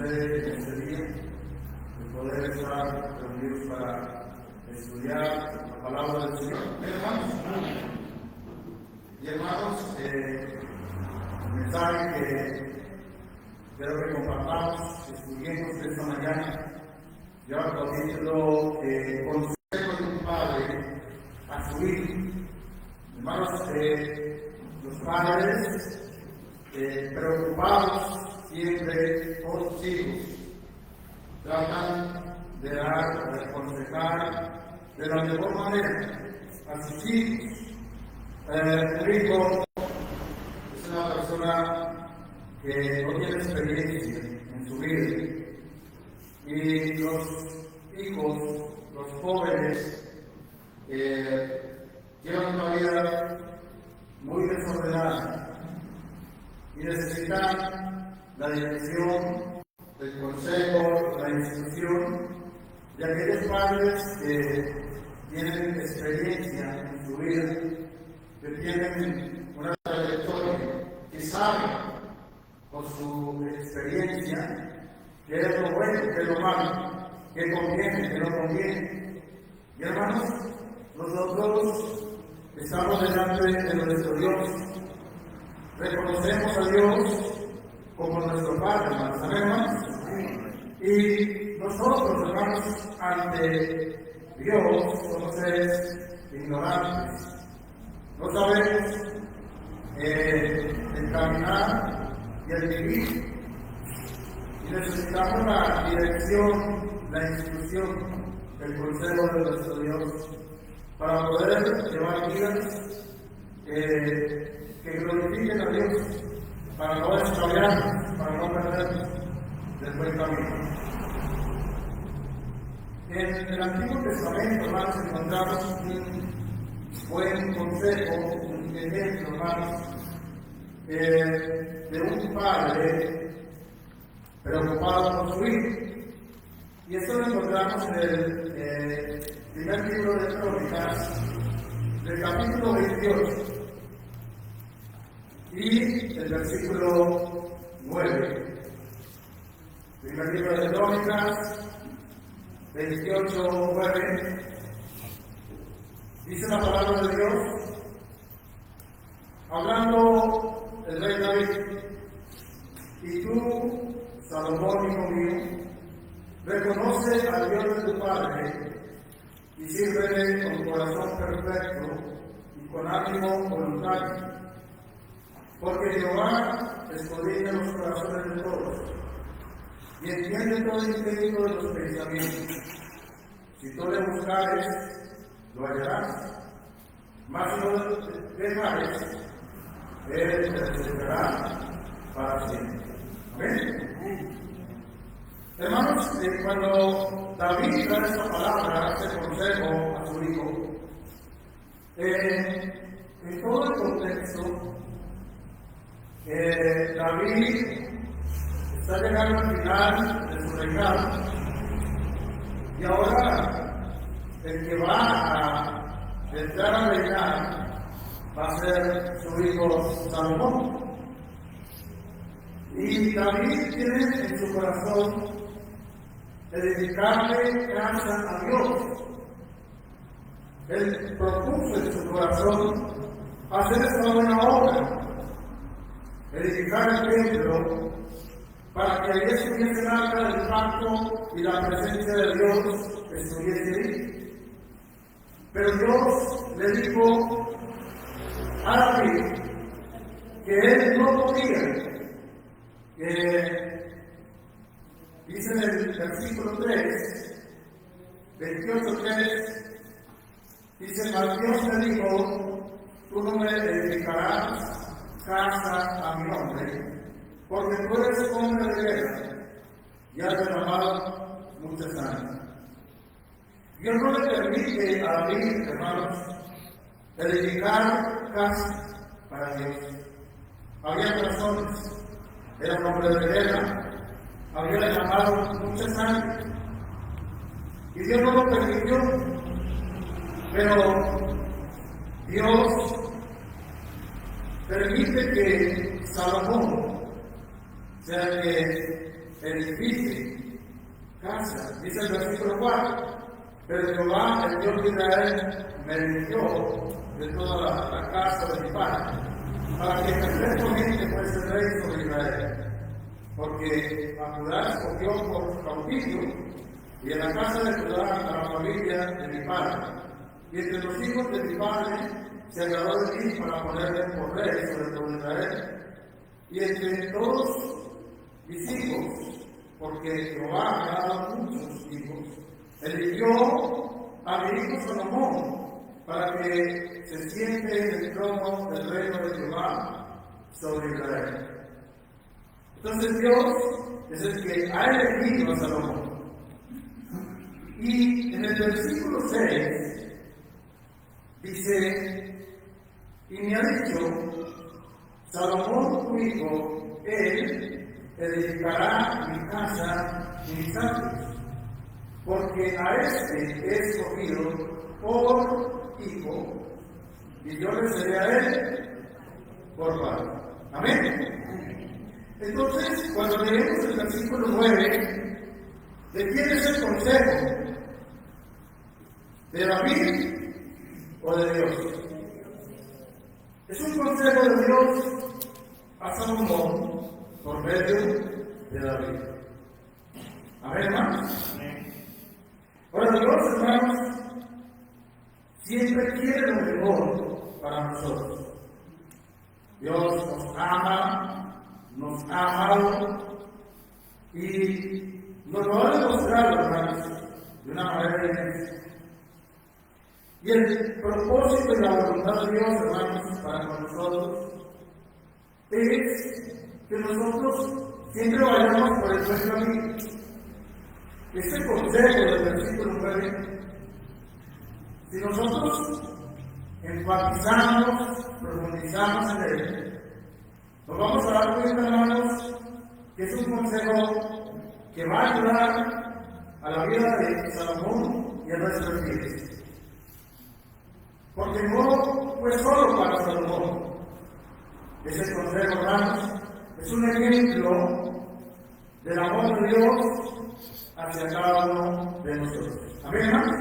concede en este día el poder estar reunidos para estudiar la palabra del Señor. Hermanos, el mensaje que quiero que compartamos, estudiemos esta mañana, lleva por título Consejo de un padre a su hijo. Hermanos, los padres preocupados siempre por sus hijos, tratan de dar, de aconsejar de la mejor manera a sus hijos. Un hijo es una persona que no tiene experiencia en su vida, y los hijos, los jóvenes, llevan una vida muy desordenada y necesitan la dirección, el consejo, la instrucción de aquellos padres que tienen experiencia en su vida, que tienen una trayectoria, que saben por su experiencia qué es lo bueno, qué es lo malo, qué conviene, qué no conviene. Y hermanos, nosotros estamos delante de nuestro Dios, reconocemos a Dios como nuestro Padre, hermanos, y nosotros, hermanos, ante Dios somos seres ignorantes, no sabemos el caminar y el vivir, y necesitamos la dirección, la instrucción, el consejo de nuestro Dios para poder llevar vidas que glorifiquen a Dios, para no extraviarnos, para no perdernos del buen camino. En el Antiguo Testamento, hermanos, encontramos un buen consejo, un ejemplo, hermanos, de un padre preocupado por su hijo. Y esto lo encontramos en el primer libro de Crónicas, del capítulo 28, y el versículo 9. Primer libro de Crónicas, 28, 9. Dice la palabra de Dios, hablando el rey David: y tú, Salomón, hijo mío, reconoce al Dios de tu Padre y sírvele con corazón perfecto y con ánimo voluntario, porque Jehová escudriña los corazones de todos y entiende todo el intento de los pensamientos. Si tú le buscares, lo hallarás, mas si no dejares, él te desechará para siempre. Amén. Hermanos, cuando David da esta palabra, este consejo a su hijo, en todo el contexto, David está llegando al final de su reinado, y ahora el que va a entrar a reinar va a ser su hijo Salomón. Y David tiene en su corazón edificarle casa a Dios. Él propuso en su corazón hacer esta buena obra, edificar el templo, para que allí estuviese el arca del pacto y la presencia de Dios estuviese ahí. Pero Dios le dijo a David que él no podía. Dice en el versículo 3, 28:3, dice: mas Dios me dijo, tú no me edificarás casa a mi nombre, porque tú eres hombre de guerra y has derramado mucha sangre. Dios no le permite a David, hermanos, edificar casa para Dios. Había personas, era un hombre de guerra, había derramado mucha sangre, y Dios no lo permitió. Pero Dios permite que Salomón sea que edifique casa. Dice el versículo 4, pero Jehová, el Dios de Israel, me eligió de toda la casa de mi padre, para que perfectamente fuese rey sobre Israel. Porque a Judá escogió por cautivo, y en la casa de Judá a la familia de mi padre. Y entre los hijos de mi padre se agradó de mí para ponerle por rey sobre todo Israel. Y entre todos mis hijos, porque Jehová me ha dado muchos hijos, eligió a mi hijo Salomón para que se siente en el trono del reino de Jehová sobre Israel. Entonces Dios es el que ha elegido a Salomón. Y en el versículo 6 dice, y me ha dicho, Salomón tu hijo, él edificará mi casa y mis atrios, porque a este he escogido por hijo, y yo le seré a él por padre. Amén. Entonces, cuando leemos el versículo 9, ¿de quién es el consejo? ¿De David o de Dios? Es un consejo de Dios a Salomón por medio de David. Amén, hermanos. Ahora, Dios, hermanos, siempre quiere lo mejor para nosotros. Dios nos ama, nos ha amado y nos lo ha demostrado, hermanos, de una manera diferente. Y el propósito y la voluntad de Dios, hermanos, para con nosotros es que nosotros siempre vayamos por el buen camino. Este consejo del versículo 9, si nosotros enfatizamos, profundizamos en él, nos vamos a dar cuenta, hermanos, que es un consejo que va a ayudar a la vida de Salomón y a nuestras vidas. Porque no fue solo para Salomón. Ese consejo, hermanos, es un ejemplo del amor de Dios hacia cada uno de nosotros. Amén, hermanos.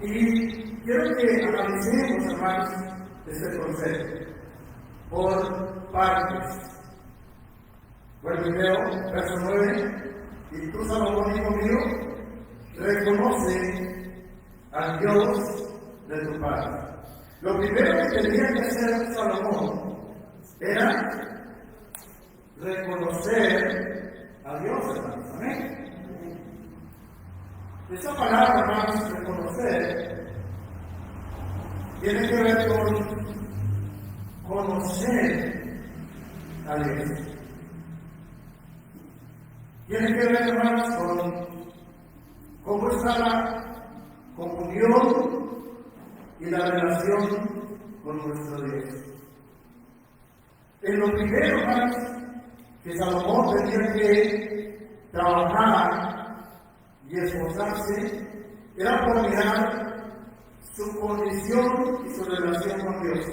Y quiero que analicemos, hermanos, este consejo por partes. Bueno, leo verso 9, y tú, Salomón, hijo mío, reconoce al Dios de tu padre. Lo primero que tenía que hacer Salomón era reconocer a Dios, hermanos. Amén. Esa palabra, hermanos, reconocer, tiene que ver con conocer a Dios. Tiene que ver, hermanos, con cómo está la comunión y la relación con nuestro Dios. En lo primero, hermanos, que Salomón tenía que trabajar y esforzarse era por mirar su condición y su relación con Dios.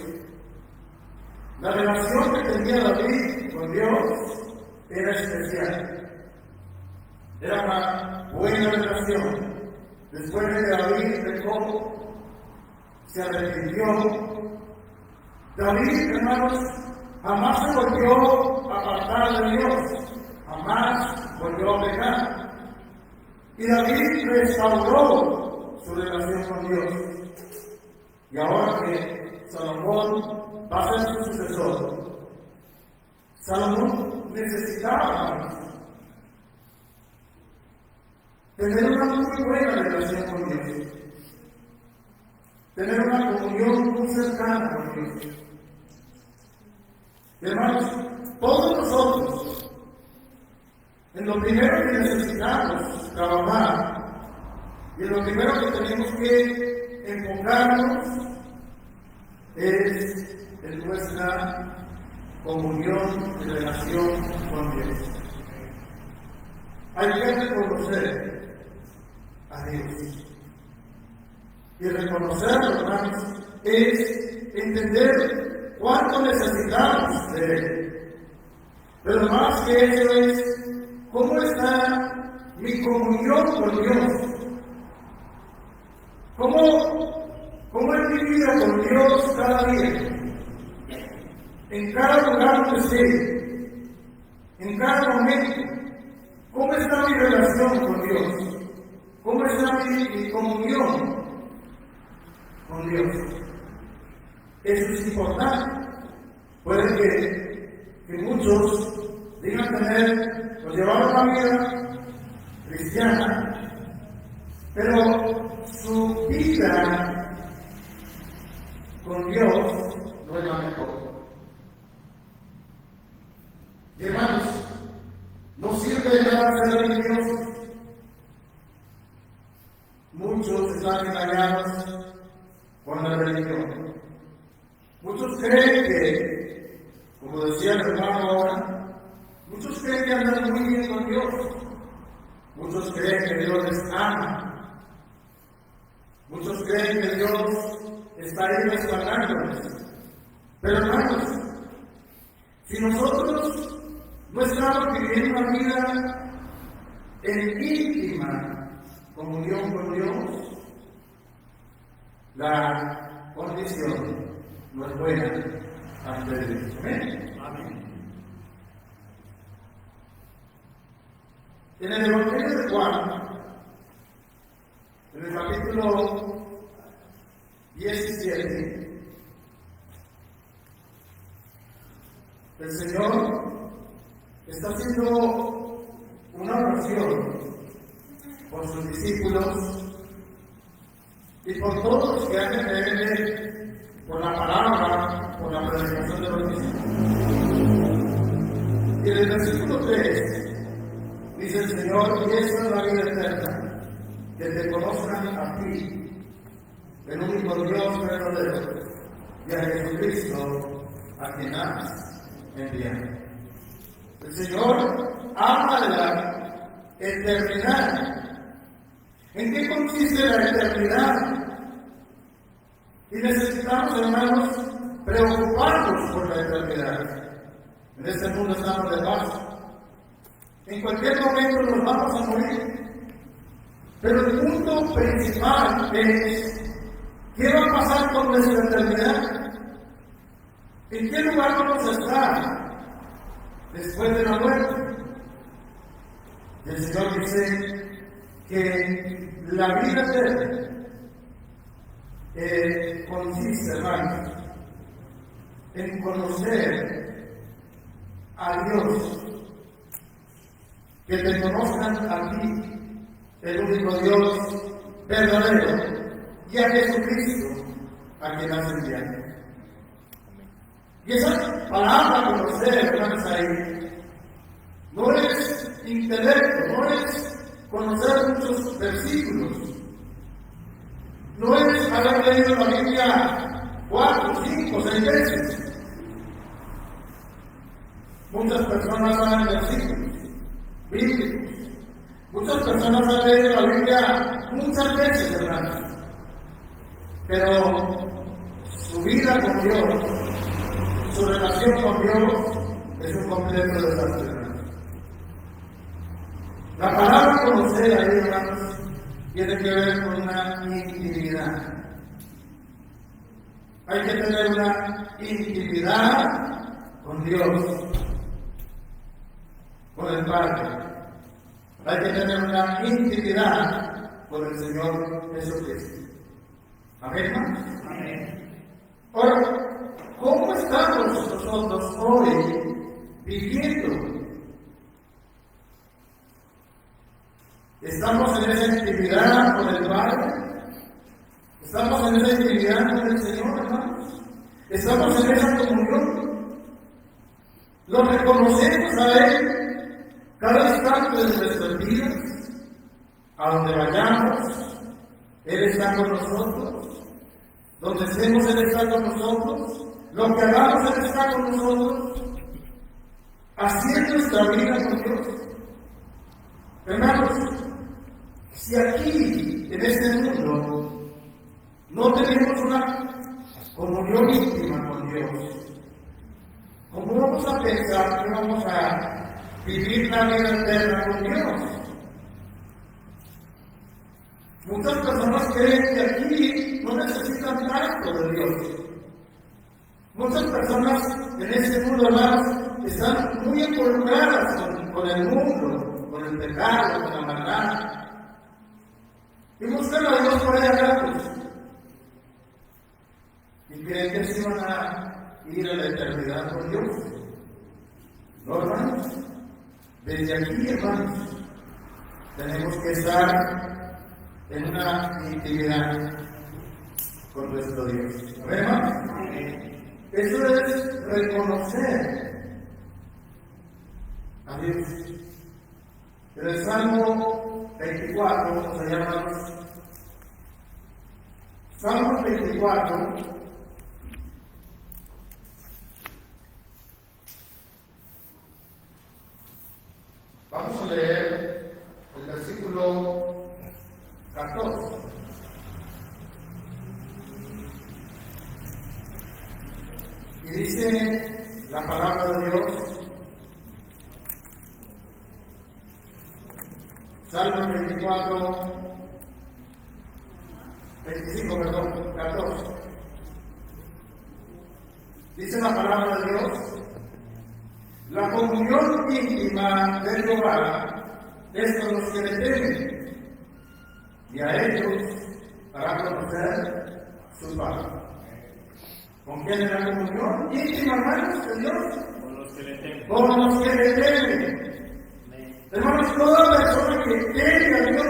La relación que tenía David con Dios era especial. Era una buena relación. Después de que David pecó, se arrepintió. David, hermanos, jamás se volvió a apartar de Dios. Jamás volvió a pecar. Y David restauró su relación con Dios. Y ahora que Salomón va a ser su sucesor, Salomón necesitaba, hermanos, tener una muy buena relación con Dios, tener una comunión muy cercana con Dios. Hermanos, todos nosotros, en lo primero que necesitamos trabajar y en lo primero que tenemos que enfocarnos es en nuestra comunión y relación con Dios. Hay que reconocer a Dios. Y reconocerlo, hermanos, es entender cuánto necesitamos de Él. Pero más que eso es, ¿cómo está mi comunión con Dios? ¿Cómo es mi vida con Dios cada día? En cada lugar donde esté, en cada momento. ¿Cómo está mi relación con Dios? ¿Cómo está mi comunión con Dios? Eso es importante. Puede que muchos digan tener o llevar una vida cristiana, pero su vida con Dios no es la mejor. Y hermanos, no sirve de nada ser religiosos. Muchos están engañados con la religión. Muchos creen que, como decía el hermano ahora, muchos creen que andan muy bien con Dios. Muchos creen que Dios les ama. Muchos creen que Dios está ahí respaldándoles. Pero hermanos, si nosotros no estamos viviendo una vida en íntima comunión con Dios, la condición no es buena ante Dios. Amén. Amén. En el Evangelio de Juan, en el capítulo 17, el Señor está haciendo una oración por sus discípulos y por todos los que han de creer por la palabra, por la predicación de los discípulos. Y en el versículo 3 dice el Señor: y esta es la vida eterna, que te conozcan a ti, el único Dios verdadero, y a Jesucristo, a quien has enviado. El Señor habla de la eternidad. ¿En qué consiste la eternidad? Y necesitamos, hermanos, preocuparnos por la eternidad. En este mundo estamos de paso. En cualquier momento nos vamos a morir. Pero el punto principal es: ¿qué va a pasar con nuestra eternidad? ¿En qué lugar vamos a estar después de la muerte? El Señor dice que la vida eterna consiste, hermanos, en conocer a Dios, que te conozcan a ti, el único Dios verdadero, y a Jesucristo, a quien has enviado. Y esa palabra conocer, hermanos, ahí, no es intelecto, no es conocer muchos versículos, no es haber leído la Biblia 4, 5, 6 veces. Muchas personas saben versículos bíblicos, muchas personas han leído la Biblia muchas veces, hermanos, pero su vida con Dios, su relación con Dios, es un completo desastre. La palabra conocer ahí, hermanos, tiene que ver con una intimidad. Hay que tener una intimidad con Dios, con el Padre. Hay que tener una intimidad con el Señor Jesucristo. ¿Amén, hermanos? Amén. Ahora, ¿cómo estamos nosotros hoy viviendo? ¿Estamos en esa intimidad con el Padre? ¿Estamos en esa intimidad con el Señor, hermanos? ¿Estamos en esa comunión? ¿Lo reconocemos a Él cada instante de nuestras vidas? A donde vayamos, Él está con nosotros. Donde estemos, Él está con nosotros. Lo que hagamos, Él está con nosotros. Así es nuestra vida con Dios. Hermanos, si aquí, en este mundo, no tenemos una comunión íntima con Dios, ¿Cómo vamos a pensar que vamos a vivir la vida eterna con Dios? Muchas personas creen que aquí no necesitan tanto de Dios. Muchas personas en este mundo, hermanos, están muy involucradas con el mundo, con el pecado, con la maldad. Y buscan a Dios por allá lejos. Y creen que se van a ir a la eternidad con Dios. No, hermanos. Desde aquí, hermanos, tenemos que estar en una intimidad con nuestro Dios. ¿Verdad? Eso es reconocer a Dios. En el Salmo 24, se llama Salmo 24, vamos a leer el versículo 14. Y dice la palabra de Dios, Salmo 24, 14. Dice la palabra de Dios, la comunión íntima del Jehová es con los que le temen, y a ellos hará conocer su palabra. ¿Con quién es la comunión íntima, hermanos, de Dios? Con los que le temen. Con los que le temen. Hermanos, toda persona que teme a Dios,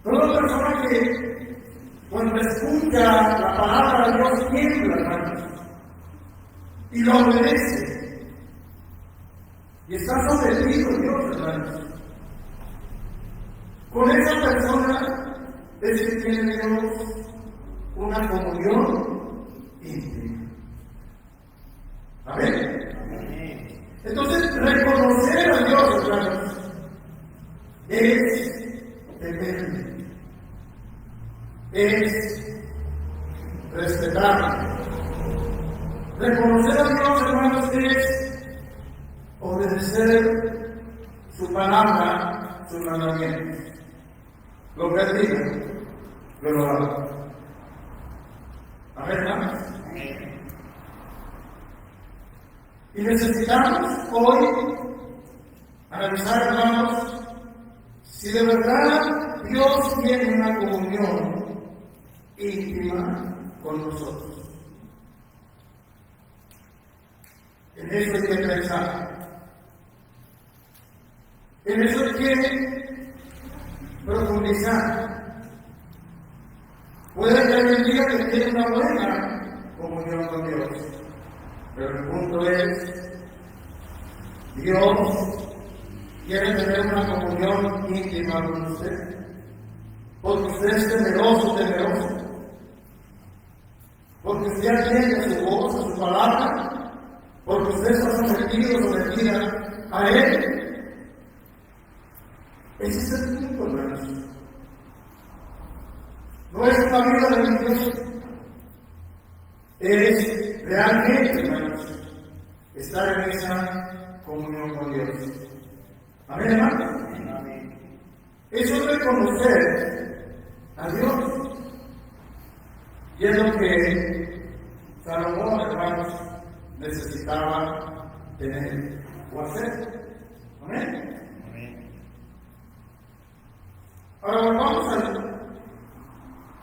toda persona que cuando escucha la palabra de Dios tiembla, hermanos, y lo obedece, y está sometido a Dios, hermanos. Con esa persona es que tiene Dios una comunión íntima. Amén. Entonces, reconocer a Dios, hermanos, es temerle, es respetarle. Reconocer a Dios, hermanos, es obedecer su palabra, sus mandamientos. Lo que Él diga, yo lo hago. Amén, hermanos. Y necesitamos hoy analizar, hermanos, si de verdad Dios tiene una comunión íntima con nosotros. En eso hay que pensar. En eso hay que profundizar. Puede que alguien diga que tiene una buena comunión con Dios, pero el punto es, Dios quiere tener una comunión íntima con usted, porque usted es temeroso, porque usted atiende a su voz, a su palabra, porque usted está sometida a Él. Ese es el punto, hermanos. No es una vida religiosa, es realmente, hermanos, estar en esa comunión con Dios. Amén, hermanos. Amén. Eso es reconocer a Dios. Y es lo que Salomón, hermanos, necesitaba tener o hacer. Amén. Amén. Ahora vamos al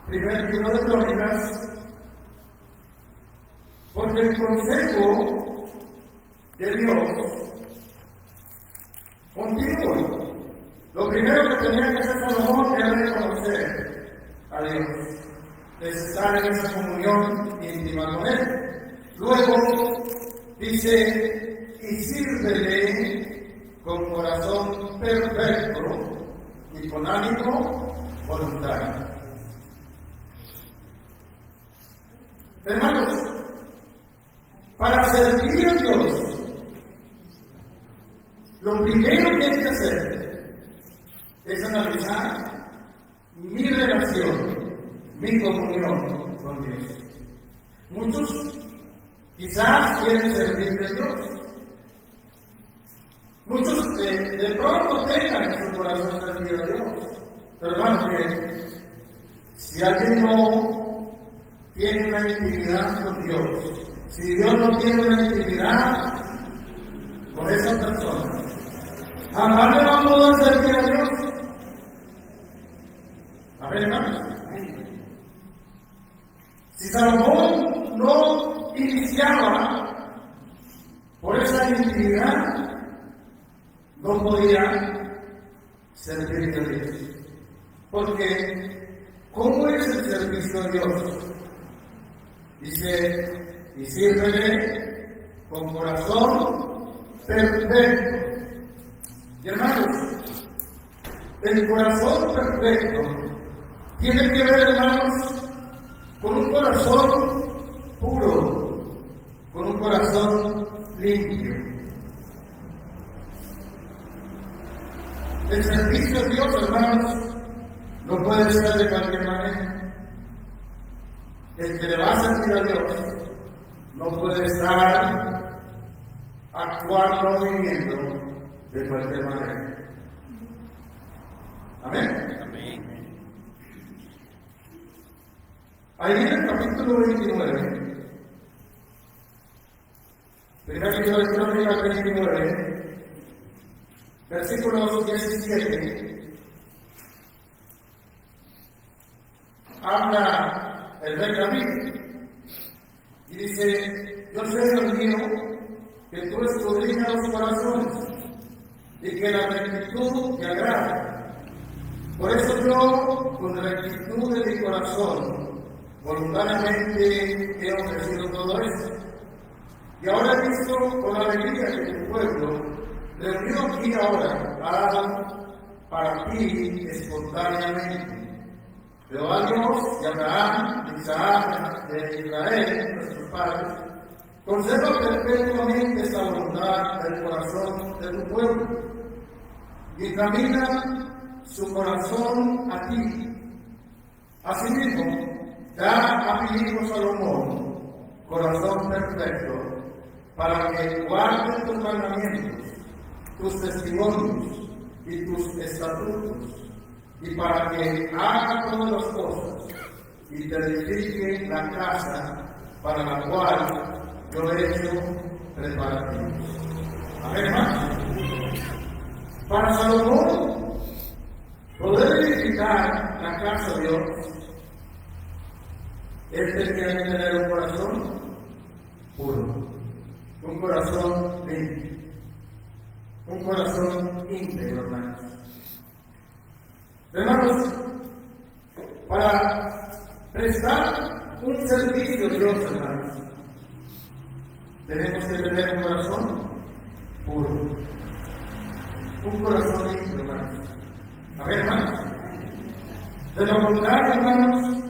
primer libro de Crónicas, porque el consejo de Dios continúa. Lo primero que tenía que hacer Salomón era reconocer a Dios, estar en esa comunión íntima con Él. Luego dice, y sírvele con corazón perfecto y con ánimo voluntario. Hermanos, para servir a Dios, lo primero que hay que hacer es analizar mi relación, mi comunión con Dios. Muchos Quizás quieren servir a Dios. Muchos de pronto tengan en su corazón servir a Dios. Pero hermanos, que si alguien no tiene una intimidad con Dios, si Dios no tiene una intimidad con esa persona, jamás le va a poder servir a Dios. A ver, hermanos. Si Salomón no iniciaba por esa intimidad, no podía servir a Dios. Porque, ¿cómo es el servicio a Dios? Dice, y sírvele con corazón perfecto. Y hermanos, el corazón perfecto tiene que ver, hermanos, con un corazón puro, con un corazón limpio. El servicio a Dios, hermanos, no puede ser de cualquier manera. El que le va a servir a Dios no puede estar actuando o viviendo de cualquier manera. Amén. Amén. Ahí en el capítulo 29, primera libro de Crónicas 29, versículos 17, habla el rey David y dice: yo sé, Dios mío, que tú escudriñas los corazones y que la rectitud te agrada. Por eso yo, con rectitud de mi corazón, voluntariamente he ofrecido todo esto. Y ahora he visto con alegría que tu pueblo, reunido aquí ahora, ha dado para ti espontáneamente. Jehová Dios de Abraham, de Isaac, de Israel, nuestros padres, conserva perpetuamente esta voluntad del corazón de tu pueblo y encamina su corazón a ti. Asimismo, da a mi hijo Salomón corazón perfecto para que guarde tus mandamientos, tus testimonios y tus estatutos, y para que haga todas las cosas y te edifique la casa para la cual yo he hecho preparativos. Amén, hermanos. Para Salomón poder edificar la casa de Dios, él tenía que tener un corazón puro, un corazón limpio, un corazón íntegro, hermanos. Hermanos, para prestar un servicio a Dios, hermanos, tenemos que tener un corazón puro, un corazón limpio, hermanos. A ver, hermanos, de lo contrario, hermanos,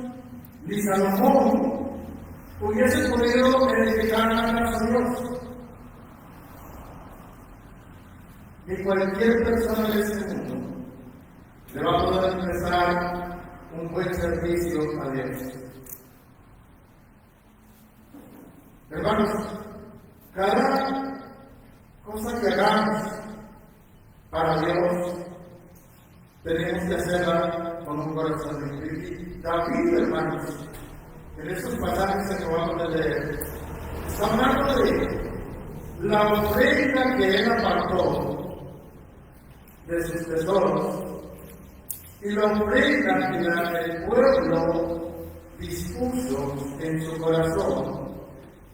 ni Salomón hubiese podido edificar la casa de Dios, ni cualquier persona de este mundo le va a poder empezar un buen servicio a Dios. Hermanos, cada cosa que hagamos para Dios, tenemos que hacerla con un corazón limpio. David, hermanos, en estos pasajes que acabamos de leer, está hablando de la ofrenda que él apartó de sus tesoros y la ofrenda que el pueblo dispuso en su corazón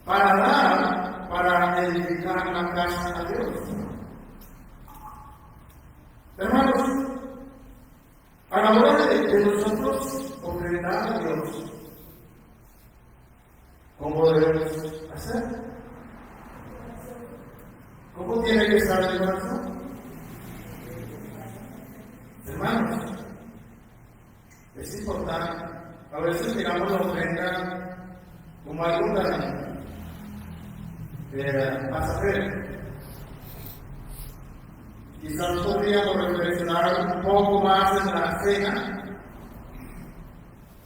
para dar, para edificar la casa a Dios. Hermanos, a la hora de nosotros ofrendar a Dios, ¿cómo debemos hacer? ¿Cómo tiene que estar el corazón? Hermanos, es importante. A veces miramos la ofrenda como algo tan pasajero. Quizás podríamos reflexionar un poco más en la cena,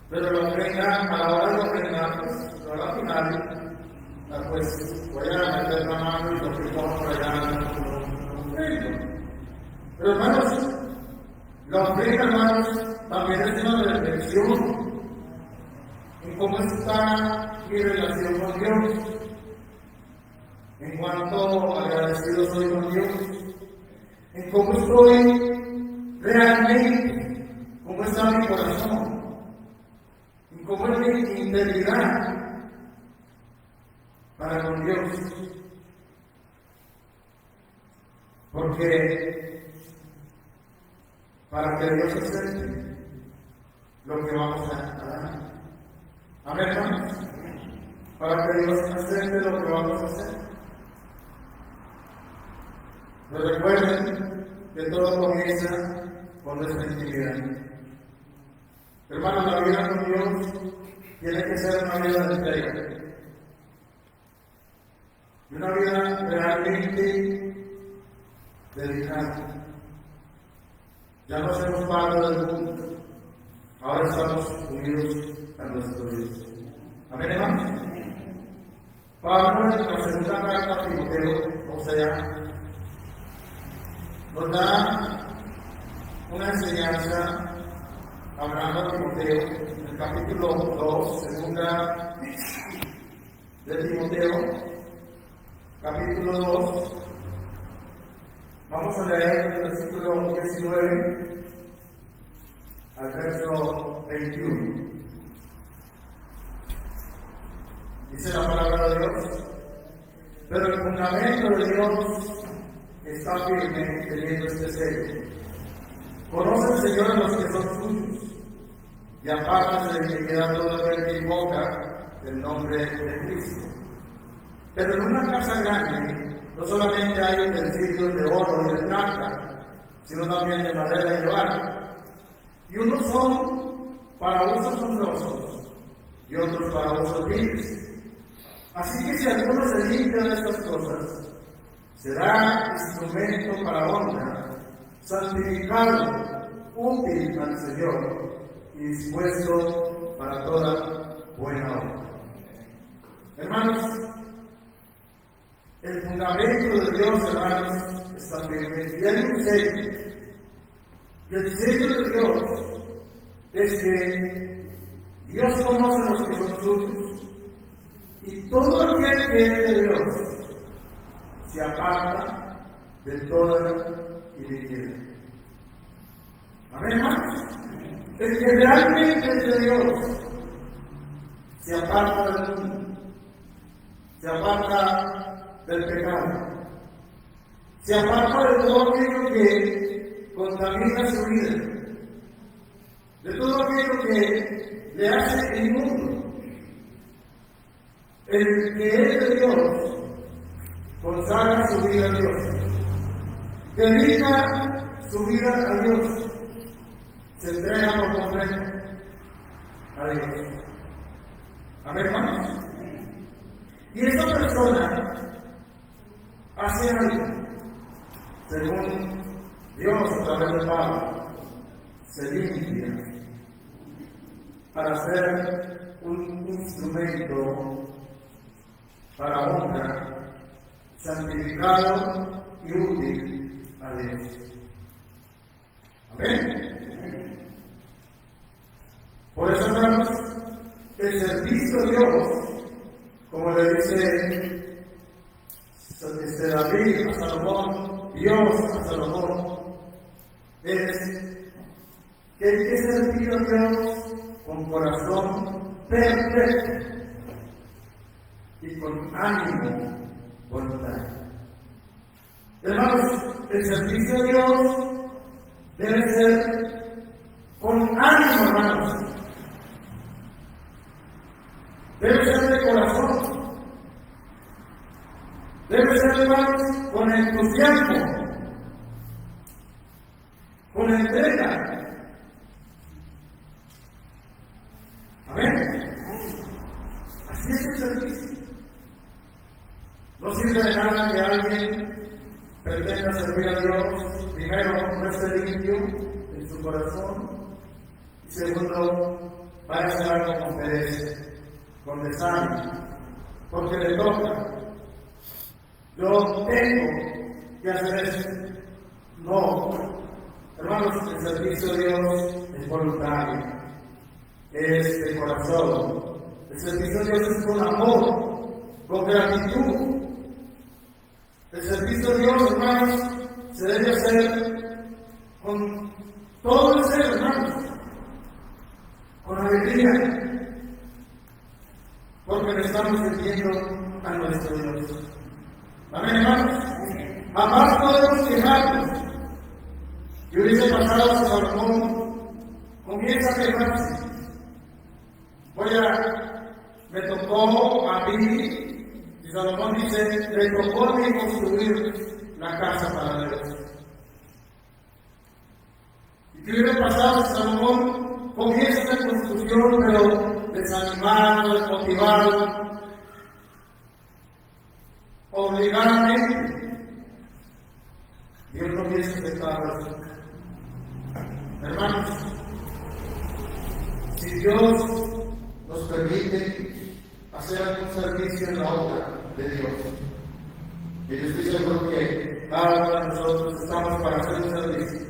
pero la ofrenda, a la hora de ofrendar, pues, al final, pues voy a meter la mano y lo que pongo por allá no prendo. Pero hermanos, la ofrenda, hermanos, también es una reflexión en cómo está mi relación con Dios, en cuánto agradecido soy con Dios, en cómo estoy realmente, cómo está mi corazón, en cómo es mi integridad para con Dios. Porque para que Dios acepte lo que vamos a dar. Amén, hermanos. Para que Dios acepte lo que vamos a hacer. Pero recuerden que todo comienza con nuestra intimidad. Hermanos, la vida con Dios tiene que ser una vida de entrega. Y una vida realmente dedicada. Ya no somos parte del mundo, ahora estamos unidos a nuestro Dios. Amén, hermanos. Pablo, en la segunda carta a Timoteo, o sea, nos da una enseñanza hablando a Timoteo, en el capítulo 2, segunda de Timoteo, capítulo 2. Vamos a leer el versículo 19 al verso 21. Dice la palabra de Dios: pero el fundamento de Dios está firme teniendo este sello. Conoce el Señor a los que son suyos, y apártase de iniquidad todo aquel que invoca el nombre de Cristo. Pero en una casa grande no solamente hay utensilios de oro y de plata, sino también de madera y de barro. Y unos son para usos honrosos y otros para usos viles. Así que si alguno se limpia de estas cosas, será instrumento para honra, santificado, útil al Señor y dispuesto para toda buena obra. Hermanos, el fundamento de Dios, hermanos, está firme. Y hay un sello. Y el sello de Dios es que Dios conoce a los que son suyos. Y todo aquel que es de Dios se aparta de toda iniquidad. Amén, hermanos. El que realmente es de Dios se aparta del mundo, se aparta del pecado, se aparta de todo aquello que contamina su vida, de todo aquello que le hace inmundo. El que es de Dios consagra su vida a Dios, dedica su vida a Dios, se entrega por completo a Dios. Amén, hermanos. Y esa persona hace algo, según Dios a través de Pablo, se limpia para ser un instrumento para honra, santificado y útil a Dios. Amén. Por eso, hermanos, el servicio a Dios, como le dice David a Salomón, Dios a Salomón, es que hay que servir a Dios con corazón perfecto y con ánimo voluntario. Hermanos, el servicio a Dios debe ser con ánimo, hermanos. Debe ser de corazón. Debe ser, hermanos, con entusiasmo, con entrega. Amén. Así es el servicio. No sirve de nada que alguien pretenda servir a Dios, primero no esté limpio en su corazón, y segundo, vaya a hacer algo con pereza, con desánimo, porque le toca. Yo tengo que hacer eso. No, hermanos, el servicio de Dios es voluntario, es de corazón. El servicio de Dios es con amor, con gratitud. El servicio de Dios, hermanos, se debe hacer con todo el ser, hermanos, con alegría, porque le estamos sirviendo a nuestro Dios. Amén, hermanos. Jamás podemos quejarnos. Yo hubiese pasado a Salomón, comienza a quejarse. Me tocó a mí, y Salomón dice, me tocó a mí construir la casa para Dios. ¿Y qué hubiera pasado si Salomón comienza la construcción, pero desanimado, desmotivado, obligadamente? Dios no hubiese aceptado eso. Hermanos, si Dios nos permite hacer algún servicio en la obra de Dios, y yo estoy seguro que cada uno de nosotros estamos para hacer un servicio,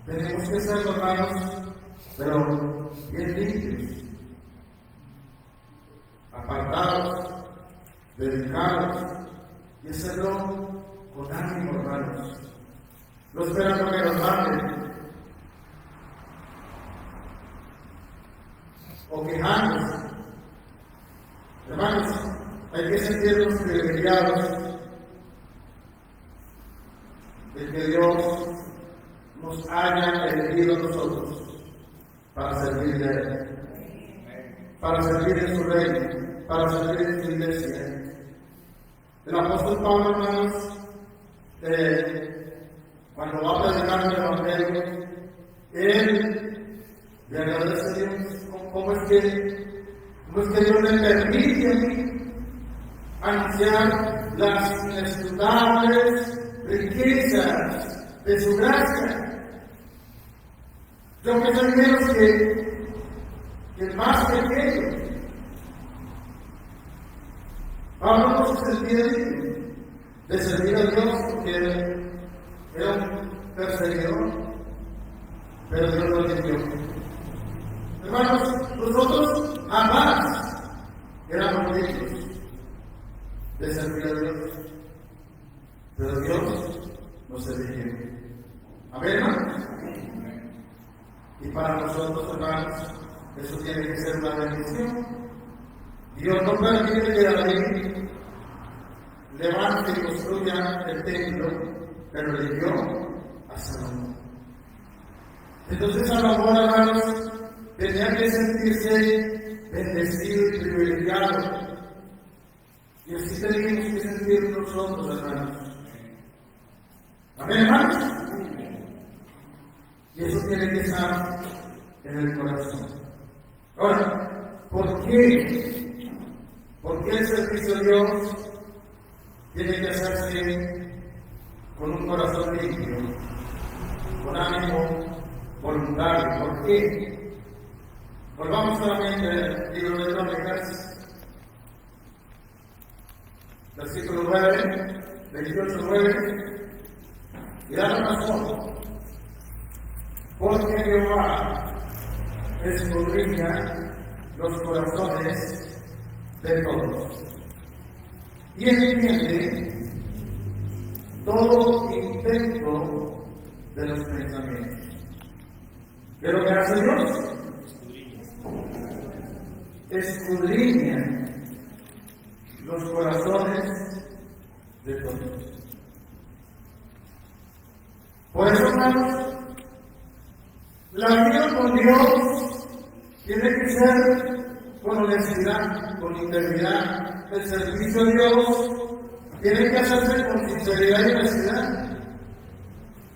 tenemos que ser, hermanos, pero bien limpios, apartados, dedicados, y hacerlo con ánimo, hermanos. No esperando que nos manden o quejarnos. Hermanos, hay que sentirnos privilegiados de que Dios nos haya elegido a nosotros para servir a Él, para servir en su reino, para servir en su iglesia. El apóstol Pablo, hermanos, cuando va a predicar el Evangelio, él le agradece a Dios. ¿Cómo es que Dios le permite a mí anunciar las inescrutables riquezas de su gracia? Yo que soy menos que el más pequeño. Pablo no se sentía digno de servir a Dios porque era un perseguidor, pero Dios lo eligió. Hermanos, nosotros jamás éramos dignos de servir a Dios, pero Dios nos eligió. Amén, hermanos. Y para nosotros, hermanos, eso tiene que ser una bendición. Dios no permite que David levante y construya el templo, pero eligió a Salomón. Entonces Salomón, hermanos, tenía que sentirse bendecido y privilegiado. Y así tenemos que sentir nosotros, hermanos. Amén, hermanos. Y eso tiene que estar en el corazón. Ahora, ¿por qué? ¿Por qué el servicio a Dios tiene que hacerse con un corazón limpio, con ánimo voluntario? ¿Por qué? Volvamos solamente al libro de Crónicas, versículo 9, 28:9, y da la razón. Porque Jehová escudriña los corazones de todos y entiende todo intento de los pensamientos. ¿Qué lo que hace Dios? Escudriña los corazones de todos. Por eso, hermanos, la vida con Dios tiene que ser con honestidad, con integridad. El servicio a Dios tiene que hacerse con sinceridad y honestidad.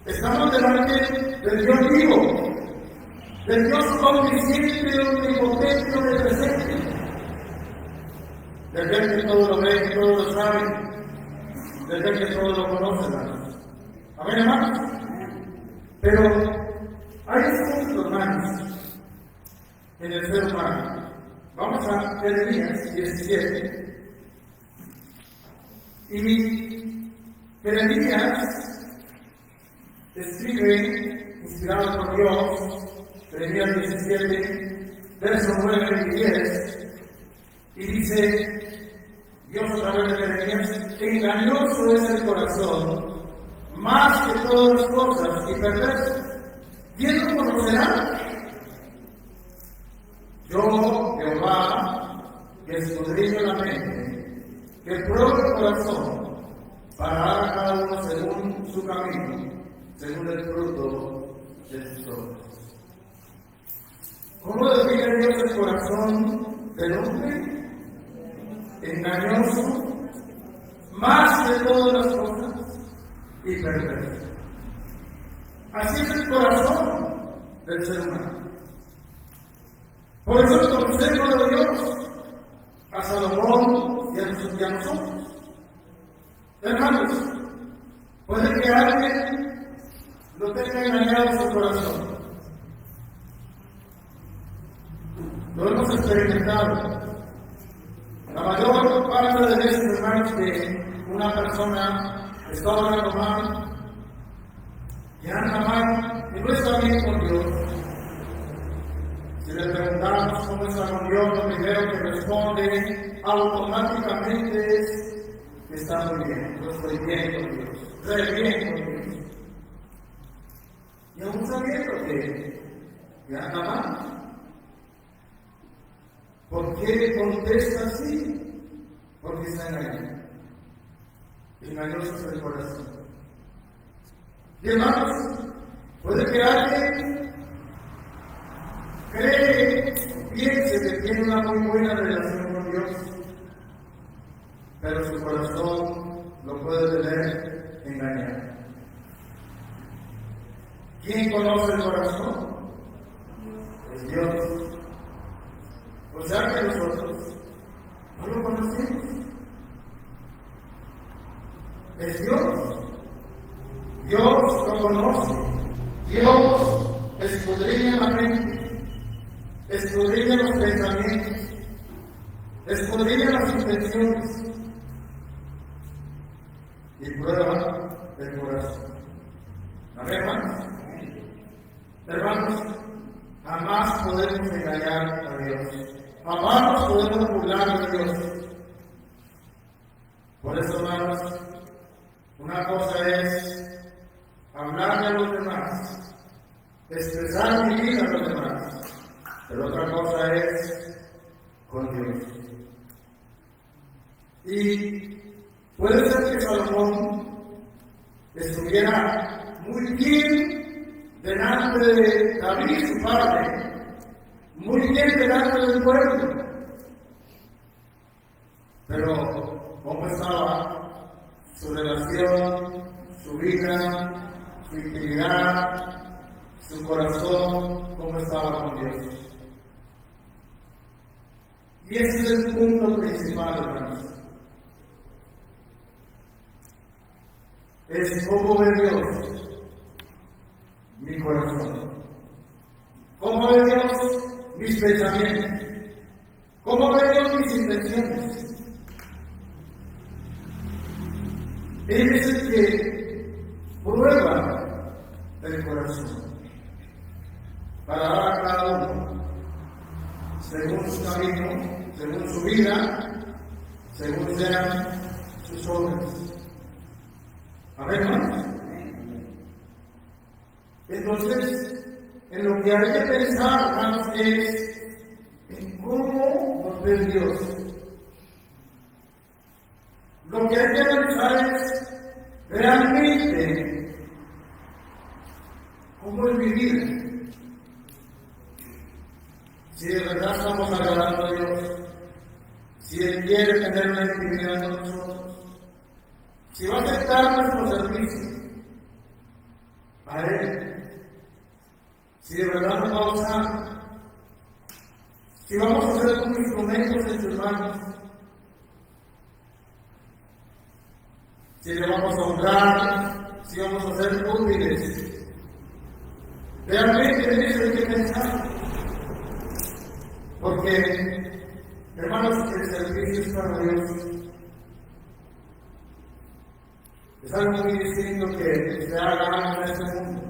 Estamos delante del Dios vivo, del Dios omnisciente, omnipotente, omnipresente, del Dios que todo lo ve, que todo lo sabe, del Dios que todo lo conoce, hermanos. Amén, hermanos. Pero hay un punto, hermanos, en el ser humano, Vamos a Jeremías 17. Y Jeremías escribe, inspirado por Dios, Jeremías 17, versos 9 y 10, y dice Dios a través de Jeremías: engañoso es el corazón, más que todas las cosas, y perverso. ¿Quién lo conocerá? Yo, Jehová, que escudriño la mente, que pruebo el corazón, para dar a cada uno según su camino, según el fruto de sus obras. ¿Cómo define Dios el corazón del hombre? Engañoso, más que todas las cosas, y perverso. Así es el corazón del ser humano. Por eso el consejo de Dios a Salomón y a nosotros: hermanos, puede que alguien lo tenga engañado su corazón. Lo hemos experimentado. La mayor parte de veces, hermanos, que una persona está orando mal, y anda mal, y no está bien con Dios. Si le preguntamos cómo está con Dios, lo primero que responde automáticamente es que está muy bien, yo estoy bien con Dios, estoy bien con Dios. Y aún sabiendo que anda mal. ¿Por qué contesta así? Porque está engañado. Engañoso es el corazón. Y hermanos, puede que alguien cree, piense que tiene una muy buena relación con Dios, pero su corazón lo puede tener engañado. ¿Quién conoce el corazón? Es Dios. O sea que nosotros no lo conocemos. Es Dios. Dios lo conoce. Dios escudriña la mente, escudriña los pensamientos, escudriña las intenciones y prueba el corazón. ¿Amén, hermanos? Hermanos, jamás podemos engañar a Dios. Jamás nos podemos burlar de Dios. Por eso, hermanos, una cosa es hablarle a los demás, expresar mi vida a los demás, pero otra cosa es con Dios. Y puede ser que Salomón estuviera muy bien delante de David, su padre, muy bien delante del pueblo, pero ¿cómo estaba su relación, su vida, su intimidad, su corazón? ¿Cómo estaba con Dios? Y ese es el punto principal, hermanos. Es cómo ve Dios mi corazón. ¿Cómo ve Dios mis pensamientos? ¿Cómo ve Dios mis intenciones? Él es el que prueba el corazón para dar a cada uno según su camino, según su vida, según sean sus obras. Amén, hermanos. Entonces, en lo que hay que pensar, hermanos, es en cómo nos ve Dios. Lo que hay que pensar es realmente cómo es mi vida. Si de verdad estamos agradando a Dios, si Él quiere tener una intimidad con nosotros, si va a aceptar nuestro servicio a Él, si de verdad nos va a usar, si vamos a ser como instrumentos en sus manos, si le vamos a honrar, si vamos a ser útiles. Realmente en eso hay que pensar, porque Hermanos, el servicio es para Dios. Es algo muy distinto que se haga en este mundo,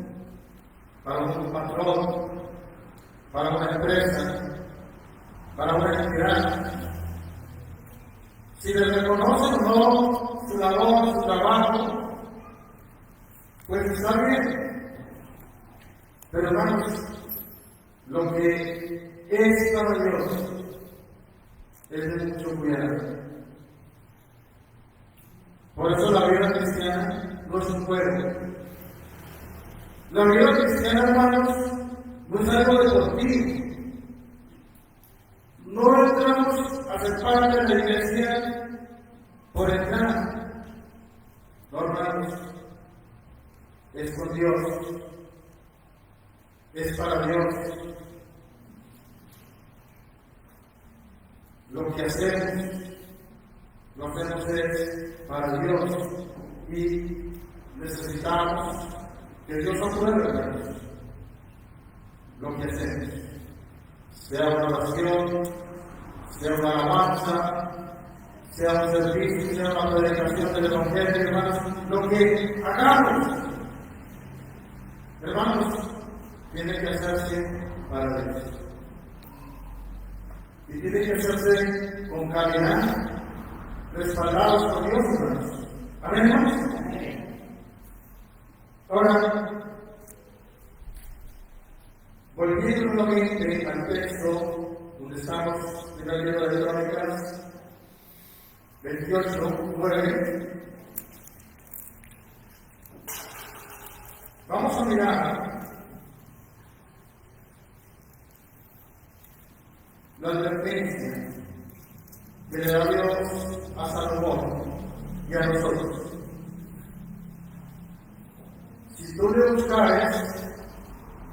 para un patrón, para una empresa, para una entidad. Si le reconocen o no su labor, su trabajo, pues está bien. Pero hermanos, lo que es para Dios es de mucho cuidado. Por eso la vida cristiana no es un juego. La vida cristiana, hermanos, no es algo deportivo. No entramos a ser parte de la iglesia por entrar. No, hermanos, es con Dios. Es para Dios. Lo que hacemos es para Dios y necesitamos que Dios apruebe, hermanos, lo que hacemos, sea una oración, sea una alabanza, sea un servicio, sea una predicación del Evangelio, hermanos, lo que hagamos, hermanos, tiene que hacerse para Dios. Y tiene que hacerse con calidad, respaldados por Dios, hermanos. Amén, hermanos. Ahora, volviendo nuevamente al texto donde estamos en el libro de Crónicas 28:9, vamos a mirar la advertencia que le da Dios a Salomón y a nosotros. Si tú le buscares,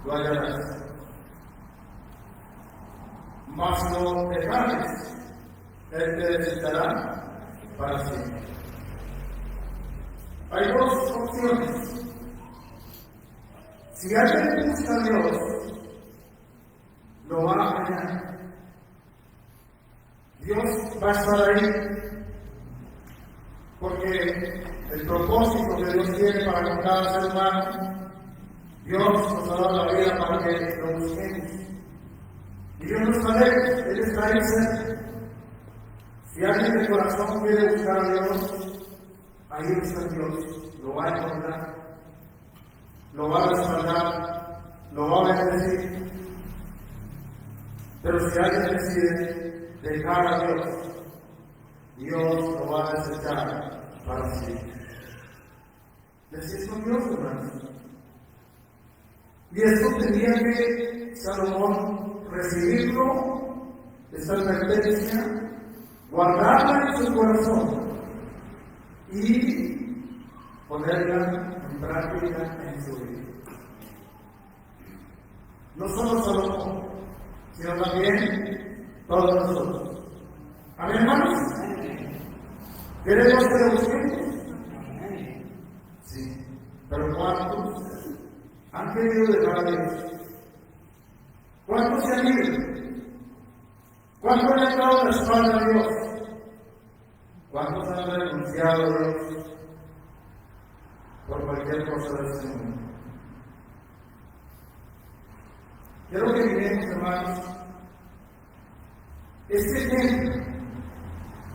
lo hallarás. Mas lo dejares, Él te desechará para siempre. Hay dos opciones. Si alguien busca a Dios, lo va a hallar. Dios va a estar ahí, porque el propósito que Dios tiene para con cada ser humano, Dios nos ha dado la vida para que lo busquemos. Y Dios no está lejos, Él está ahí cerca. Si alguien de corazón quiere buscar a Dios, ahí está Dios, lo va a encontrar, lo va a respaldar, lo va a bendecir. Pero si alguien decide dejar a Dios, Dios lo va a desechar para siempre. Así es con Dios, hermanos. Y esto tenía que Salomón recibirlo, esta advertencia, guardarla en su corazón y ponerla en práctica en su vida. No solo Salomón, sino también todos nosotros. Amén, hermanos. ¿Queremos que lo busquemos? Sí. Pero ¿cuántos han querido dejar a Dios? ¿Cuántos se han ido? ¿Cuántos han dado la espalda a Dios? ¿Cuántos han renunciado a Dios por cualquier cosa de este mundo? Quiero que miremos, hermanos, este ejemplo,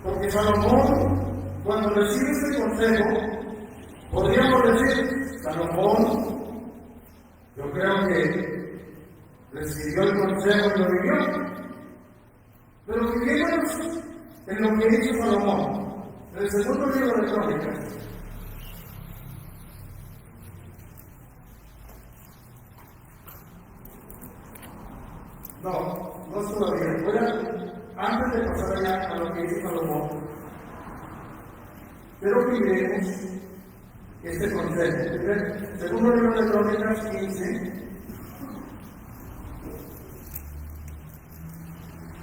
porque Salomón, cuando recibe este consejo, podríamos decir, Salomón, yo creo que recibió el consejo y lo vivió. Pero fijémonos en lo que hizo Salomón, en el segundo libro de Crónicas. No es todavía. Antes de pasar allá a lo que hizo Salomón, quiero que miremos este consejo. Segundo libro de Crónicas 15,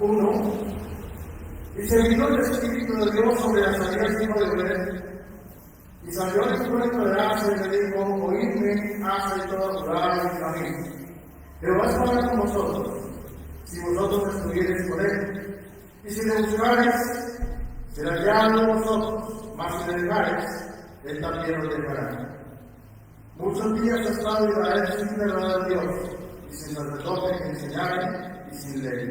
1, y se vino el Espíritu de Dios sobre Azarías, hijo de Obed, y salió el encuentro de Asa y le dijo: oídme, Asa y todo Judá y Benjamín, Jehová estará con vosotros, si vosotros estuviereis con él, Y si le buscares, será hallado de vosotros, mas si le dejares, él también lo dejará. Muchos días ha estado Israel sin verdad a Dios, y sin sacerdote que enseñare, y sin ley.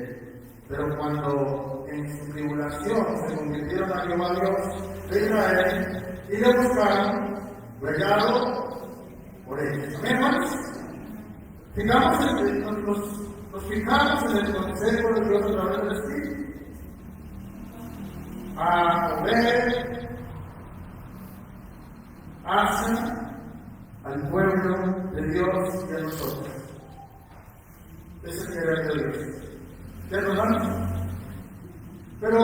Pero cuando en su tribulación se convirtieron a Jehová Dios de Israel, y le buscaron, fue hallado por ellos. Amén, hermanos. Nos fijamos en el consejo de Dios a través del Espíritu. A ver, hacia al pueblo de Dios y a nosotros. Ese es el querer de Dios. ¿Cierto, hermanos? Pero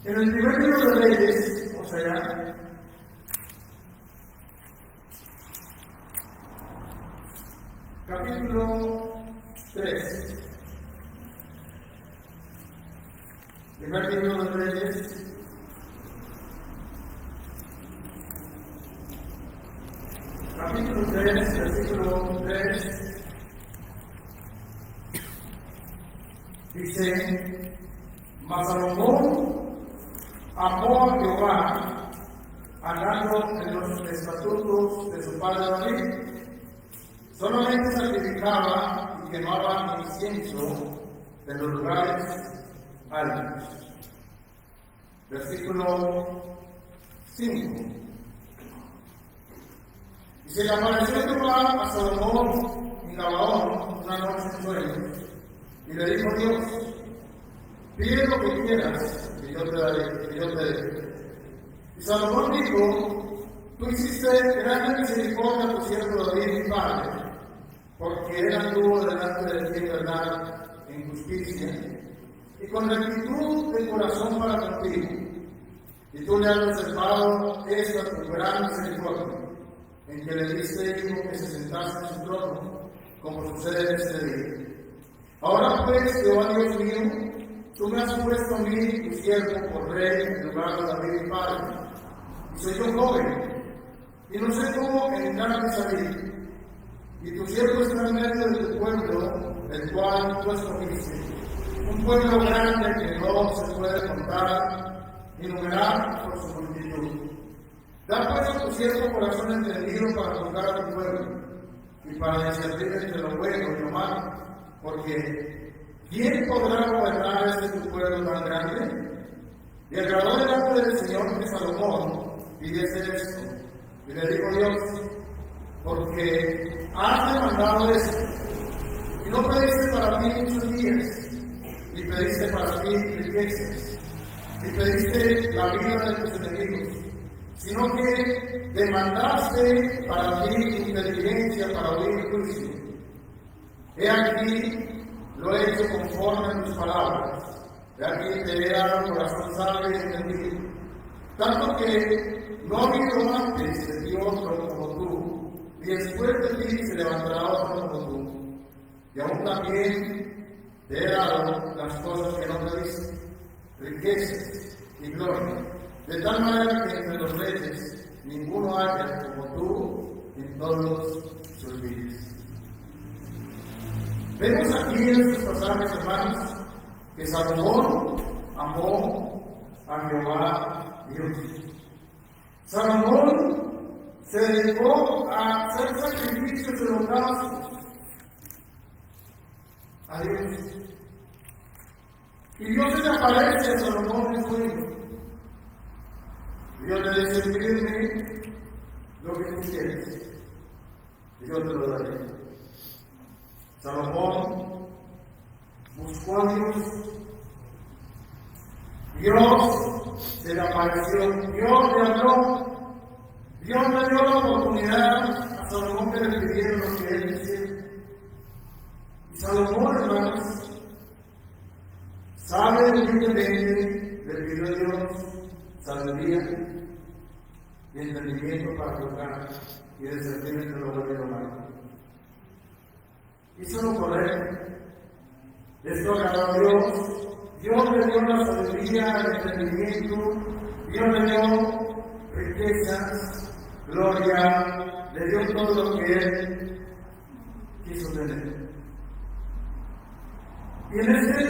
en el primer libro de Reyes, o sea, capítulo 3, primer libro de Reyes, capítulo 3, versículo 3, dice: Mas Salomón amó a Jehová, andando en los estatutos de su padre David. Solamente sacrificaba y quemaba incienso en los lugares altos. Versículo 5. Y se le apareció Jehová a Salomón en Gabaón una noche en sueños, y le dijo Dios: pide lo que quieras, y yo te daré. Y Salomón dijo: tú hiciste grande misericordia a tu siervo David, mi padre, porque él anduvo delante de ti en verdad, en justicia, y con rectitud de corazón para contigo. Y tú le has reservado esta tu gran misericordia, en que le diste hijo que se sentase en su trono, como sucede en este día. Ahora pues, Jehová Dios mío, tú me has puesto a mí, tu siervo, por rey, en lugar de David, mi padre. Y soy yo joven, y no sé cómo entrar y salir. Y tu siervo está en medio de tu pueblo, el cual tú escogiste, un pueblo grande que no se puede contar ni numerar por su multitud. Da pues a tu siervo corazón entendido para juzgar a tu pueblo, y para discernir entre lo bueno y lo malo, porque ¿quién podrá gobernar este tu pueblo tan grande? Y agradó delante del Señor que Salomón pidiese esto, y le dijo Dios: porque has demandado esto, y no pediste para ti muchos días, ni pediste para ti riquezas, ni pediste la vida de tus enemigos, sino que demandaste para ti inteligencia para oír el juicio. He aquí, lo he hecho conforme a tus palabras. He aquí te he dado corazón sabio y entendido, tanto que no ha habido antes de ti otro como tú, y después de ti se levantará otro como tú. Y aún también te he dado las cosas que no pediste, riquezas y gloria, de tal manera que entre los reyes ninguno haya como tú en todos sus días. Vemos aquí en estos pasajes, hermanos, que Salomón amó a Jehová Dios. Salomón se dedicó a hacer sacrificios de holocaustos a Dios. Y Dios se le aparece a Salomón en sueño. Dios le dice: pídeme lo que tú quieres, y yo te lo daré. Salomón buscó a Dios. Dios se le apareció, Dios le habló, Dios le dio la oportunidad a Salomón que le pidiera lo que él quisiera. Y Salomón, hermanos, sabe humildemente, le pidió a Dios sabiduría y entendimiento para juzgar y discernir entre lo bueno y lo malo. Hizo lo correcto. Esto agradó a Dios. Dios le dio la sabiduría, el entendimiento. Dios le dio riquezas, gloria, le dio todo lo que él quiso tener. Y en este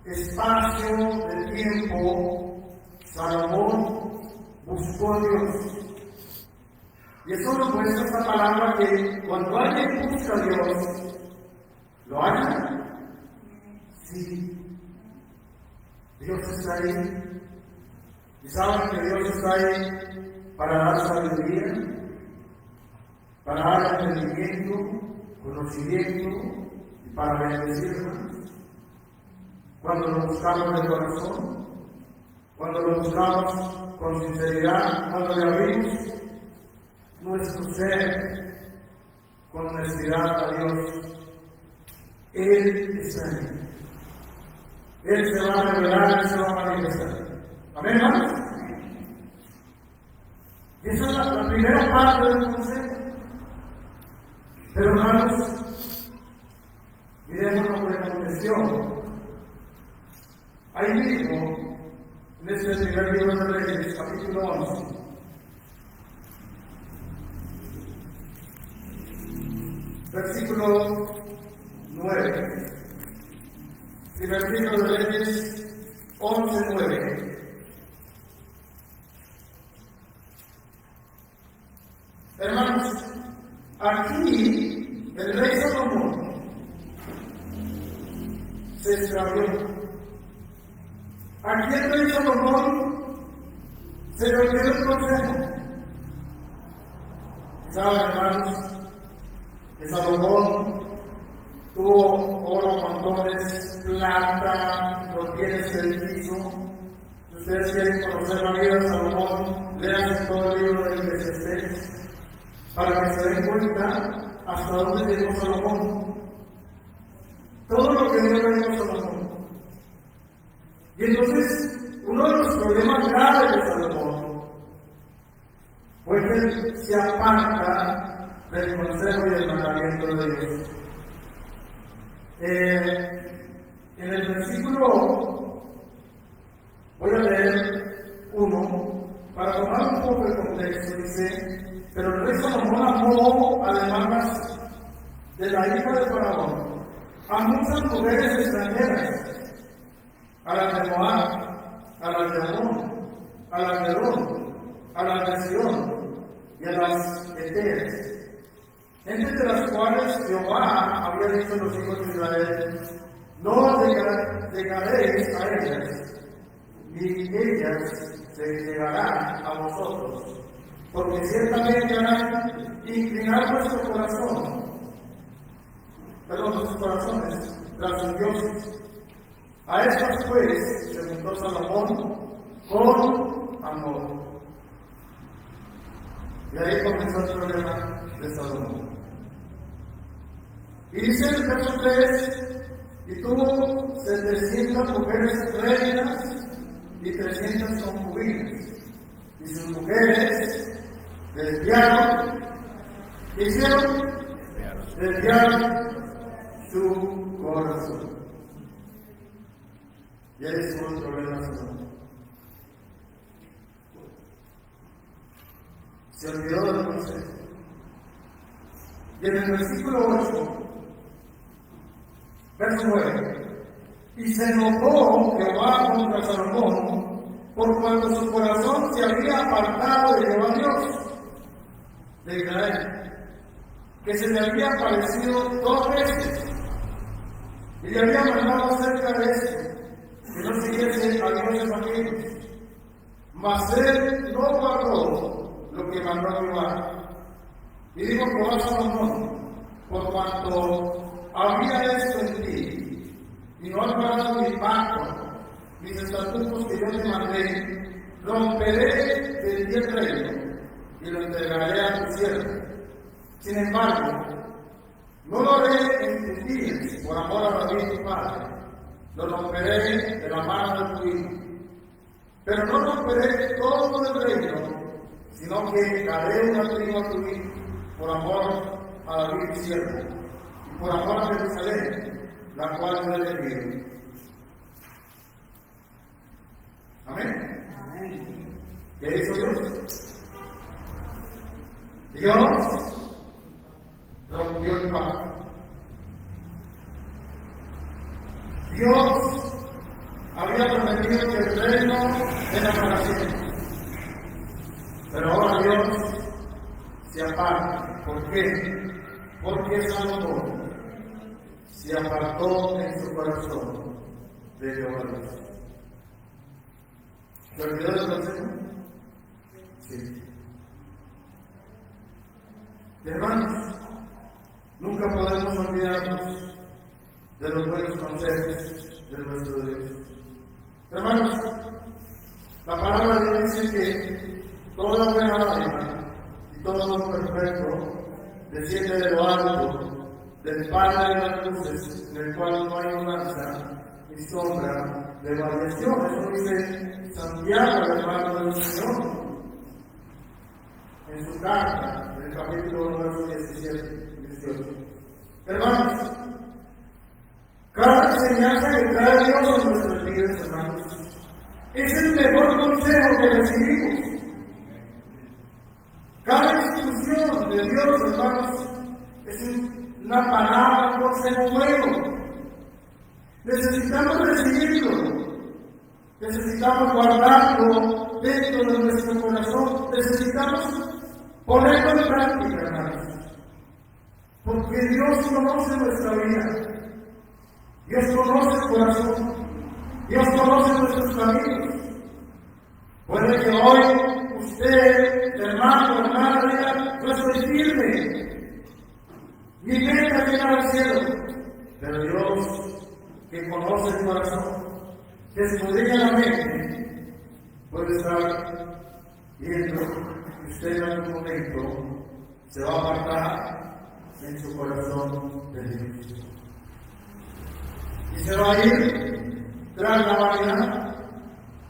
espacio de tiempo, Salomón buscó a Dios. Y eso nos muestra esta palabra que cuando alguien busca a Dios, ¿lo halla? Sí. Dios está ahí. Y saben que Dios está ahí para dar sabiduría, para dar entendimiento, conocimiento y para bendecirnos. Cuando lo buscamos de corazón, cuando lo buscamos con sinceridad, cuando le abrimos nuestro ser con honestidad a Dios, Él está ahí. Él se va a revelar, Él se va a manifestar. Amén, hermanos. Y esa es la primera parte del consejo. Pero hermanos, miremos lo que aconteció. Ahí mismo, en este primer libro de Reyes, capítulo 11, versículo 9. Primer libro de Reyes 11:9. Hermanos, aquí el rey Salomón se extravió. Aquí el rey Salomón se le olvidó el consejo. ¿Saben, hermanos? Que Salomón tuvo oro, montones, plata, los bienes del piso. Si ustedes quieren conocer la vida de Salomón, lean todo el libro de Eclesiastés para que se den cuenta hasta dónde llegó Salomón. Todo lo que Dios le dio a Salomón. Y entonces, uno de los problemas graves de Salomón fue que él se aparta del consejo y del mandamiento de Dios. En el versículo, voy a leer 1, para tomar un poco el contexto, dice: pero el rey Salomón amó a demandas de la hija de Faraón a muchas mujeres extranjeras, a las de Moab, a las de Amón, a las de Edom, a las de Sidón y a las Eteas, entre las cuales Jehová había dicho a los hijos de Israel: no llegaréis a ellas, ni ellas se llegarán a vosotros, porque ciertamente harán inclinar nuestros corazones tras sus dioses. A estas pues se juntó Salomón con amor. Y ahí comenzó el problema de Salomón. Y dice el verso 3: y tuvo 700 mujeres reinas y 300 concubinas, y sus mujeres desviaron su corazón. Y ahí es un problema de Salomón. Se olvidó del consejo. Y en el versículo 8, verso 9: y se enojó Jehová contra Salomón por cuanto su corazón se había apartado de Jehová Dios de Israel, que se le había aparecido 2 veces y le había mandado acerca de esto, que no siguiese a dioses ajenos. Mas él no guardó lo que mandó Jehová. Y dijo Jehová a Salomón: por cuanto había esto en ti, y no has guardado mi pacto, mis estatutos que yo te mandé, romperé de ti el reino y lo entregaré a tu siervo. Sin embargo, no lo haré en tus días por amor a David tu padre, lo romperé de la mano de tu hijo. Pero no romperé todo el reino, sino que daré una tribu a tu hijo por amor a David tu siervo, y por amor a Jerusalén, la cual yo he elegido. Amén. Amén. ¿Qué hizo Dios? Dios rompió el pacto. Dios había prometido que el reino era para siempre. Pero ahora Dios se aparta. ¿Por qué? Porque Salomón se apartó en su corazón de Jehová Dios. ¿Se olvidó del consejo? Sí. Hermanos, nunca podemos olvidarnos de los buenos consejos de nuestro Dios. Hermanos, la palabra de Dios dice que toda buena dádiva y todo don perfecto desciende de lo alto, del Padre de las luces, en el cual no hay mudanza ni sombra de variación. Eso dice Santiago, el hermano del Señor, en su carta, en el capítulo número 17 y 18. Hermanos, cada enseñanza que trae Dios en nuestras vidas, hermanos, es el mejor consejo que recibimos. Cada instrucción de Dios, hermanos, es una palabra, un consejo bueno. Necesitamos recibirlo. Necesitamos guardarlo dentro de nuestro corazón. Necesitamos ponerlo en práctica, hermanos. Porque Dios conoce nuestra vida. Dios conoce el corazón. Dios conoce nuestros caminos. Puede que hoy usted, hermano, hermana, diga, no estoy firme. Mi meta llega al cielo. Pero Dios, que conoce el corazón, que escudriña la mente, puede estar viendo que usted en algún momento se va a apartar en su corazón de Dios. Y se va a ir tras la vanidad,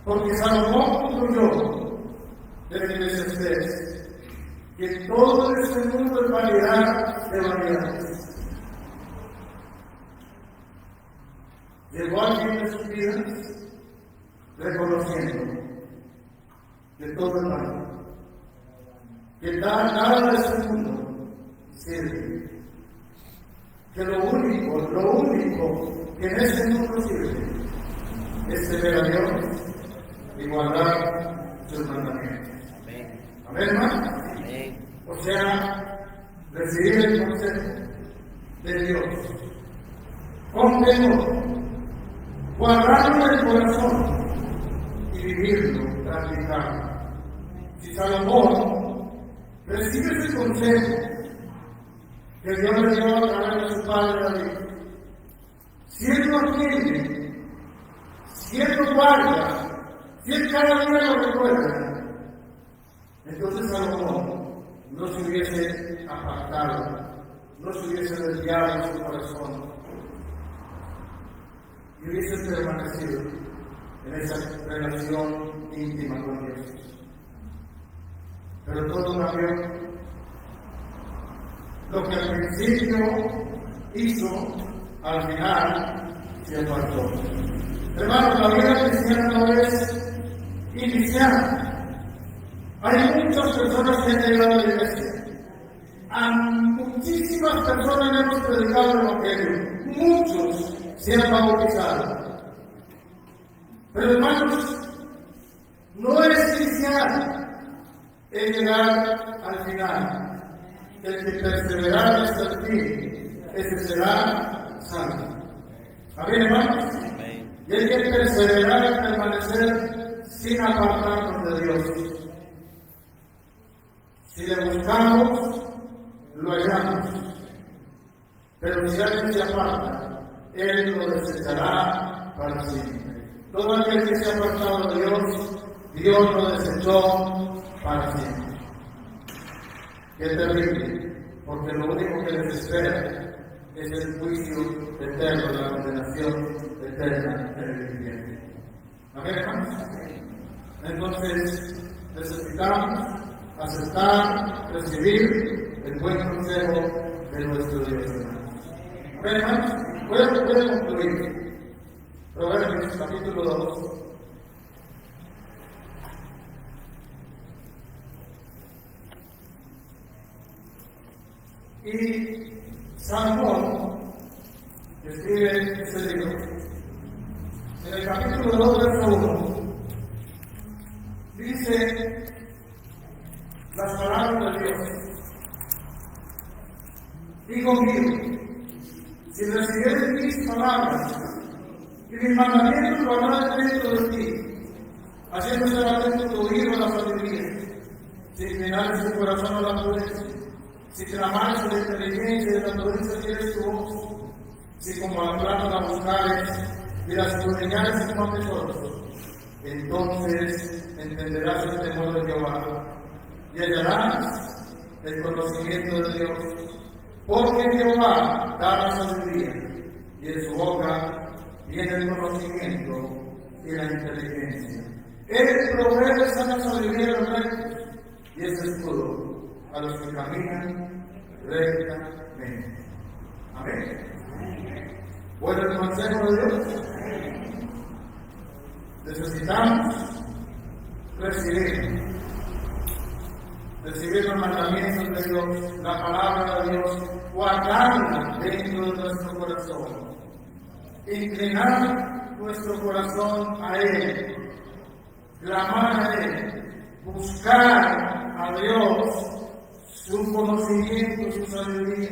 porque Salomón concluyó del Eclesiastés que todo este mundo es variedad de vanidades. Llegó alguien en sus vidas reconociendo que todo es malo, que nada de este mundo sirve, que lo único que en este mundo sirve es temer a Dios y guardar sus mandamientos. Amén, hermano. O sea, recibir el consejo de Dios con temor, guardarlo en el corazón y vivirlo, practicarlo. Si Salomón recibe ese consejo que Dios le dio a través de su padre David, si él lo atiende, si él lo guarda, si él cada día lo recuerda, entonces Salomón no se hubiese apartado, no se hubiese desviado en su corazón y hubiese permanecido en esa relación íntima con Dios. Pero todo cambió. Lo que al principio hizo, al final se apartó. Hermanos, la vida cristiana no es inicial. Hay muchas personas que han llegado a la iglesia. A muchísimas personas hemos predicado el Evangelio. Muchos se han bautizado. Pero hermanos, no es inicial el llegar al final. El que perseverar hasta el fin, ese será salvo. Amén, hermanos. Y hay que perseverar y permanecer sin apartarnos de Dios. Si le buscamos, lo hallamos. Pero si alguien se aparta, Él lo desechará para siempre. Todo aquel que se ha apartado de Dios, Dios lo desechó para siempre. Qué terrible, porque lo único que les espera es el juicio eterno, la condenación eterna en el infierno. ¿Amén, hermanos? Entonces, necesitamos aceptar, recibir el buen consejo de nuestro Dios, hermanos. Amén, hermanos. Puedo concluir. Proverbios capítulo 2. Y Salomón escribe este libro En el capítulo 2, verso 1, dice las palabras de Dios. Hijo mío, si recibieres mis palabras y mis mandamientos guardares dentro de ti, haciendo ser atento tu oído a la sabiduría, si inclinares tu corazón a la prudencia, si clamares de la inteligencia y de la prudencia tienes tu voz, si como la plata la buscares y las escudriñares como tesoros, entonces entenderás el temor de Jehová y hallarás el conocimiento de Dios, porque Jehová da la sabiduría y en su boca viene el conocimiento y la inteligencia. Él provee sana sabiduría a los rectos y es escudo a los que caminan rectamente. Amén. ¿Bueno el consejo de Dios? Necesitamos recibir los mandamientos de Dios, la palabra de Dios, guardarla dentro de nuestro corazón, inclinar nuestro corazón a Él, clamar a Él, buscar a Dios, su conocimiento, su sabiduría.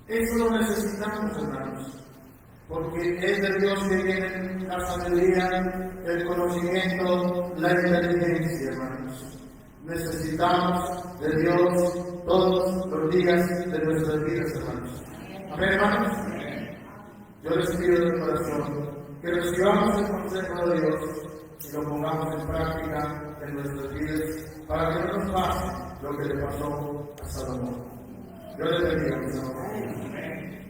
Eso lo necesitamos, hermanos, porque es de Dios que viene la sabiduría, el conocimiento, la inteligencia, hermanos. Necesitamos de Dios todos los días de nuestras vidas, hermanos. Amén, hermanos. Yo les pido de corazón que recibamos el consejo de Dios y lo pongamos en práctica en nuestras vidas para que no nos pase lo que le pasó a Salomón. Yo les bendiga, mis hermanos.